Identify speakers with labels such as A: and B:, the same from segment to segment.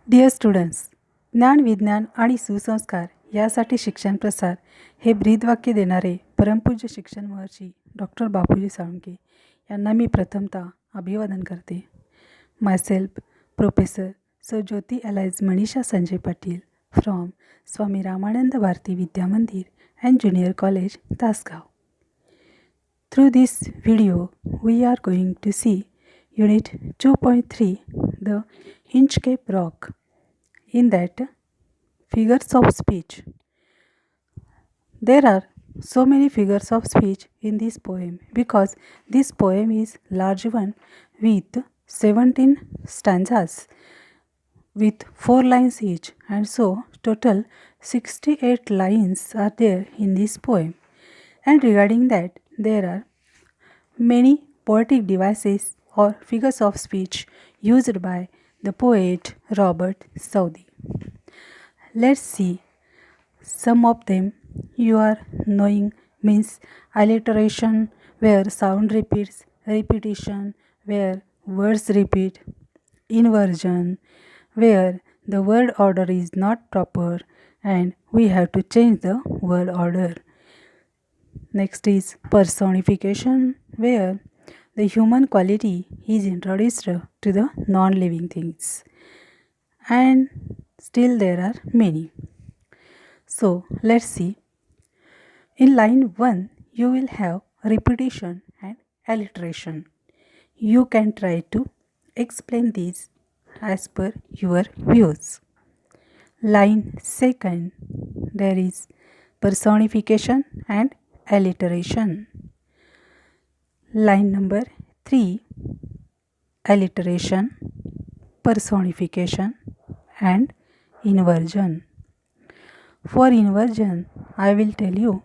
A: Dear students, ज्ञान, विज्ञान आणि सुसंस्कार यासाठी शिक्षण प्रसार हे ब्रीदवाक्य देणारे परमपूज्य शिक्षण महर्षी डॉक्टर बापूजी साळुंखे यांना मी प्रथमतः अभिवादन करते. मायसेल्फ प्रोफेसर सर ज्योती एलाइज Manisha Sanjay Patil from Swami Ramanand Bharati Vidya Mandir and junior college, Tasgaon. Through this video, we are going to see Unit 2.3, the Inchcape Rock. In that, figures of speech. There are so many figures of speech in this poem because this poem is large one with 17 stanzas with 4 lines each, and so total 68 lines are there in this poem. And regarding that, there are many poetic devices or figures of speech used by the poet Robert Southey. Let's see some of them. You are knowing means alliteration, where sound repeats, repetition, where words repeat, inversion, where the word order is not proper and we have to change the word order. Next is personification, where the human quality is introduced to the non-living things. And still there are many. So let's see. In line 1, you will have repetition and alliteration. You can try to explain these as per your views. Line 2, there is personification and alliteration. Line number 3, alliteration, personification and inversion. For inversion, I will tell you,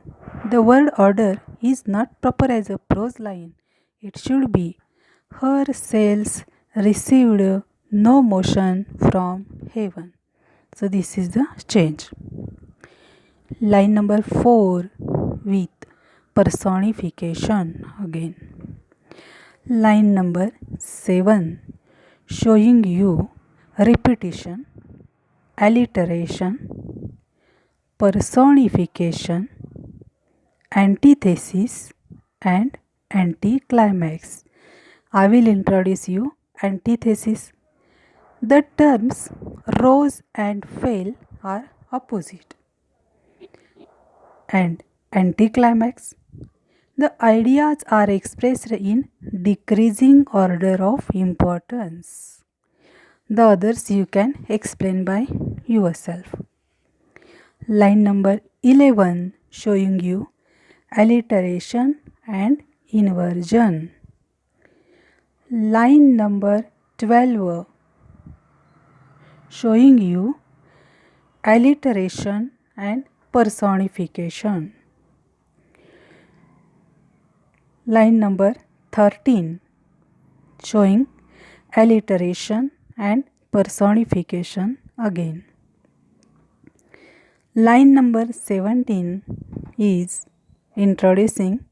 A: the word order is not proper as a prose line. It should be her cells received no motion from heaven. So this is the change. Line number 4 with personification again. Line number 7 showing you repetition, alliteration, personification, antithesis and anticlimax. I will introduce you antithesis. The terms rose and fell are opposite. And anticlimax, the ideas are expressed in decreasing order of importance. The others you can explain by yourself. Line number 11 showing you alliteration and inversion. Line number 12 showing you alliteration and personification. Line number 13 showing alliteration and personification again. Line number 17 is introducing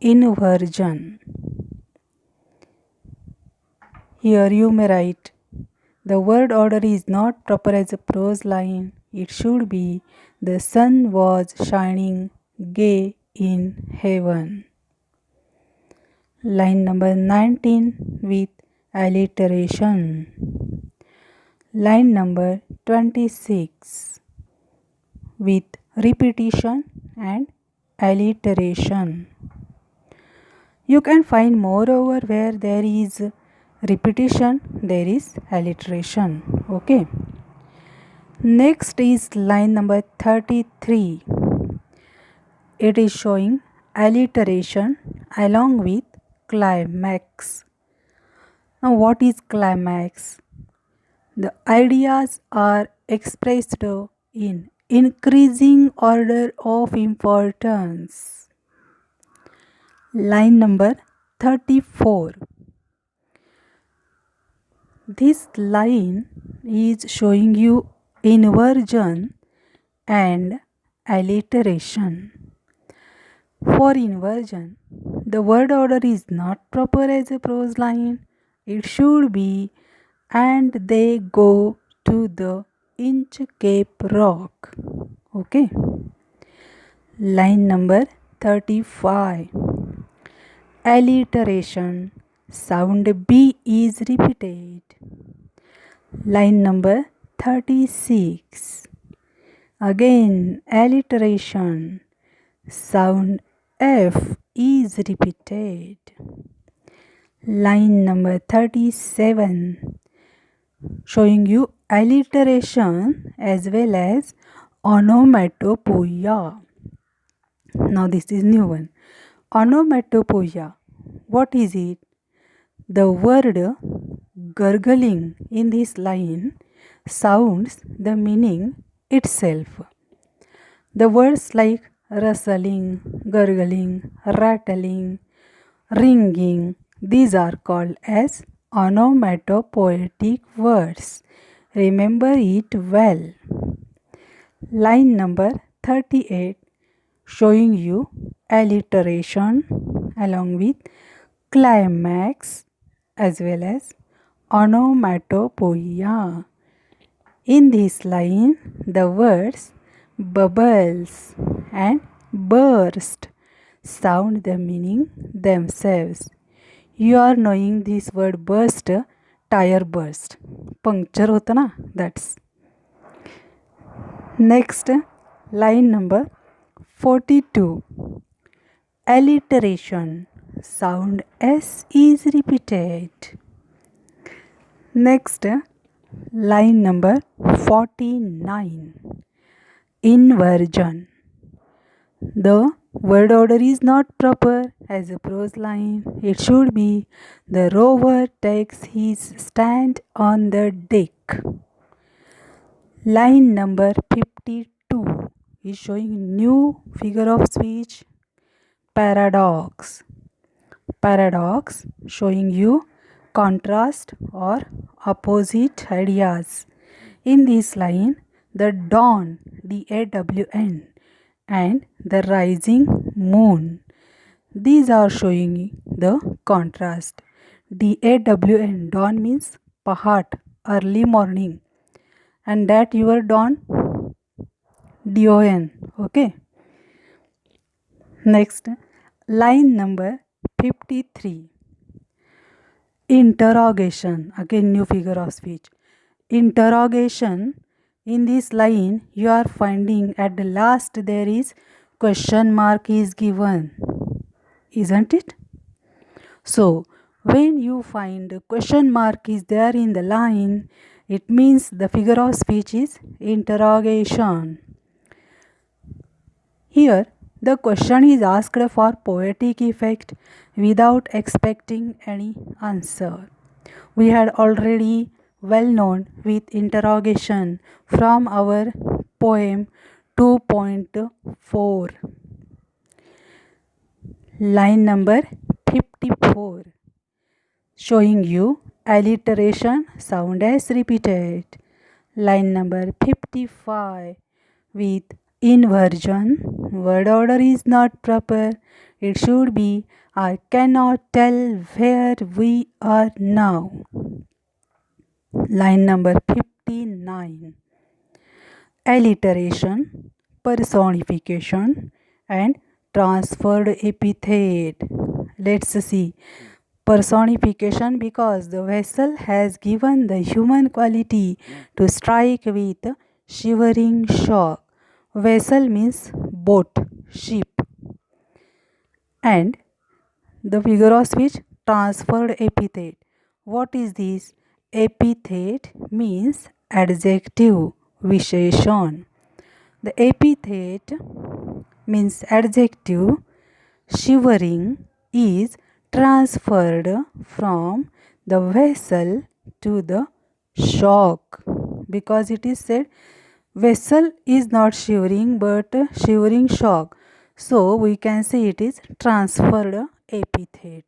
A: inversion. Here you may write, the word order is not proper as a prose line. It should be, the sun was shining gay in heaven. Line number 19 with alliteration. Line number 26 with repetition and alliteration. You can find moreover where there is repetition, there is alliteration. Okay. Next is line number 33. It is showing alliteration along with climax. Now what is climax? The ideas are expressed in increasing order of importance. Line number 34. This line is showing you inversion and alliteration. For inversion, the word order is not proper as a prose line. It should be and they go to the Inchcape Rock. Okay. Line number 35. Alliteration. Sound B is repeated. Line number 36. Again, alliteration. Sound F is repeated. Line number 37. Showing you alliteration as well as onomatopoeia. Now this is new one. Onomatopoeia. What is it? The word gurgling in this line sounds the meaning itself. The words like rustling, gurgling, rattling, ringing, these are called as onomatopoetic words. Remember it well. Line number 38 showing you alliteration along with climax as well as onomatopoeia. In this line, the words bubbles and burst sound the meaning themselves. You are knowing this word burst, tire burst. Puncture hota na, that's. Next, line number 42. Alliteration. Sound S is repeated. Next, line number 49. Inversion. The word order is not proper as a prose line. It should be the rower takes his stand on the deck. Line number 52 is showing new figure of speech, paradox. Paradox showing you contrast or opposite ideas. In this line, the dawn, D-A-W-N, and the rising moon. These are showing the contrast. D-A-W-N, dawn means pahat, early morning. And that your dawn, D-O-N, okay. Next, line number 53. Interrogation, again new figure of speech. Interrogation, in this line you are finding at the last there is question mark is given, isn't it? So when you find a question mark is there in the line, it means the figure of speech is interrogation. Here the question is asked for poetic effect without expecting any answer. We had already well known with interrogation from our poem 2.4. Line number 54 showing you alliteration sound as repeated. Line number 55 with inversion, word order is not proper. It should be I cannot tell where we are now. Line number 59. Alliteration, personification and transferred epithet. Let's see. Personification because the vessel has given the human quality to strike with shivering shock. Vessel means boat, ship. And the figure of speech transferred epithet. What is this? Epithet means adjective, visheshan. The epithet means adjective. Shivering is transferred from the vessel to the shock because it is said vessel is not shivering but shivering shock. So we can say it is transferred epithet.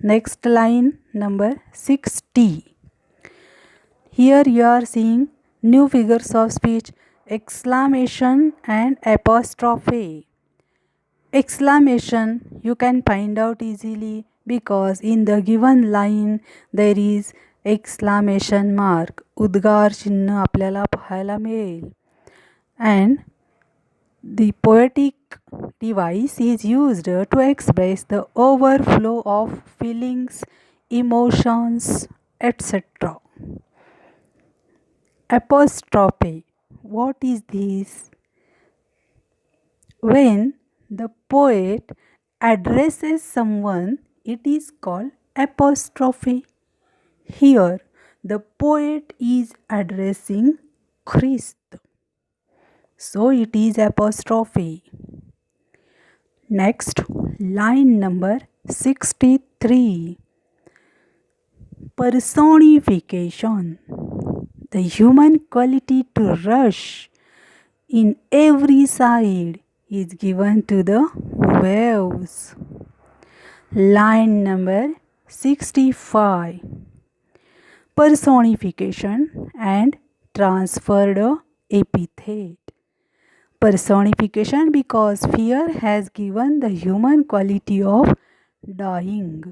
A: Next line number 60. Here you are seeing new figures of speech, exclamation and apostrophe. Exclamation you can find out easily because in the given line there is exclamation mark, उद्गार चिन्ह आपल्याला पाहायला मिळेल. And the poetic device is used to express the overflow of feelings, emotions, etc. Apostrophe. What is this? When the poet addresses someone, it is called apostrophe. Here, the poet is addressing Christ. So it is apostrophe. Next, line number 63. Personification. The human quality to rush in every side is given to the waves. Line number 65. Personification and transferred epithet. Personification because fear has given the human quality of dying,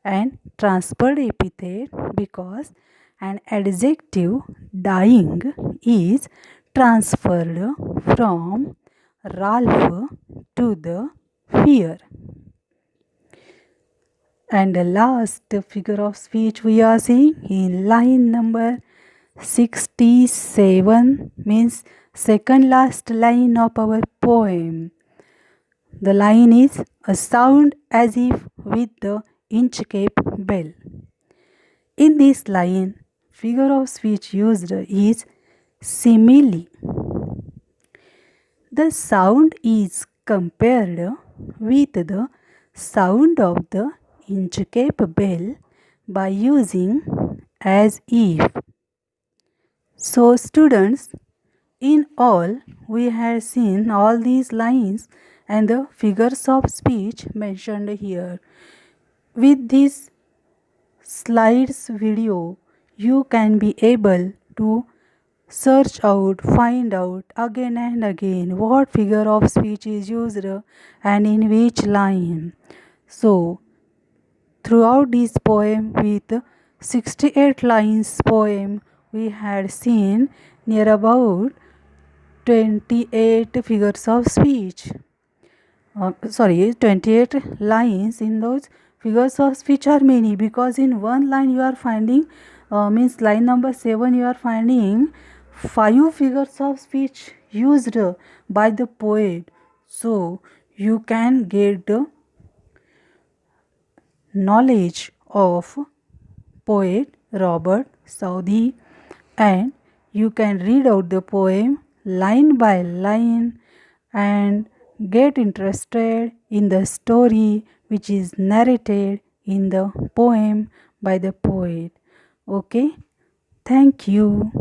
A: and transferred epithet because an adjective dying is transferred from Ralph to the fear. And the last figure of speech we are seeing in line number 67, means second last line of our poem. The line is a sound as if with the Inchcape bell. In this line, figure of speech used is simile. The sound is compared with the sound of the Inchcape bell by using as if. So students, in all we have seen all these lines and the figures of speech mentioned here. With this slides video, you can be able to search out, find out again and again what figure of speech is used and in which line. So throughout this poem with 68 lines poem, we had seen near about 28 figures of speech. 28 lines. In those figures of speech are many, because in one line you are finding, means line number 7, you are finding 5 figures of speech used by the poet. So you can get the knowledge of poet Robert Southey, and you can read out the poem line by line and get interested in the story which is narrated in the poem by the poet. Okay, thank you.